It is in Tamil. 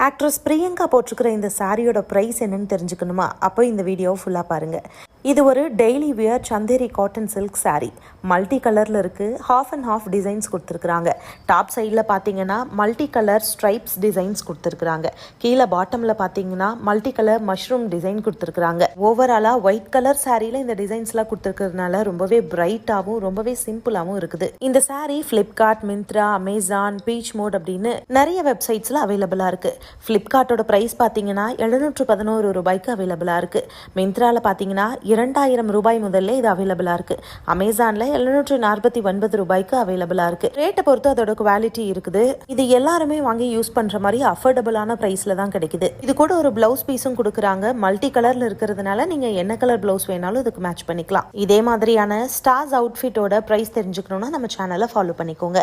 ஆக்ட்ரஸ் பிரியங்கா போட்டிருக்கிற இந்த சாரியோட ப்ரைஸ் என்னன்னு தெரிஞ்சுக்கணுமா? அப்போ இந்த வீடியோ ஃபுல்லாக பாருங்கள். இது ஒரு daily wear Chanderi cotton silk sari. Multi கலரில் இருக்குது. ஹாஃப் அண்ட் ஹாஃப் டிசைன்ஸ் கொடுத்துருக்குறாங்க. டாப் சைடில் பார்த்தீங்கன்னா மல்டி கலர் ஸ்ட்ரைப்ஸ் டிசைன்ஸ் கொடுத்துருக்குறாங்க. கீழே பாட்டமில் பார்த்தீங்கன்னா மல்டி கலர் மஷ்ரூம் டிசைன் கொடுத்துருக்குறாங்க. ஓவராலாக ஒயிட் கலர் சாரியில் இந்த டிசைன்ஸ்லாம் கொடுத்துருக்கிறதுனால ரொம்பவே பிரைட்டாகவும் ரொம்பவே சிம்பிளாகவும் இருக்குது. இந்த சாரீ ஃப்ளிப்கார்ட், மிந்த்ரா, அமேசான், பீச் மோட் அப்படின்னு நிறைய வெப்சைட்ஸில் அவைலபிளாக இருக்குது. ஃப்ளிப்கார்ட்டோட ப்ரைஸ் பார்த்தீங்கன்னா 711 ரூபாய்க்கு அவைலபிளாக இருக்குது. மிந்த்ராவில் பார்த்தீங்கன்னா 2000 ரூபாய் முதல்ல இது அவைலபிளாக இருக்குது. அமேசானில் 749 ரூபாய்க்கு அவைலபிளாக இருக்குது. ரேட்டை பொறுத்து அதோட குவாலிட்டி இருக்குது. இது எல்லாருமே வாங்கி யூஸ் பண்ணுற மாதிரி அஃபோர்டபுளான ப்ரைஸில் தான் கிடைக்குது. இது கூட ஒரு ப்ளவுஸ் பீஸும் கொடுக்குறாங்க. மல்டி கலரில் இருக்கிறதுனால நீங்கள் என்ன கலர் ப்ளவுஸ் வேணாலும் இதுக்கு மேட்ச் பண்ணிக்கலாம். இதே மாதிரியான ஸ்டார்ஸ் அவுட்ஃபிட்டோட ப்ரைஸ் தெரிஞ்சுக்கணுன்னா நம்ம சேனலை ஃபாலோ பண்ணிக்கோங்க.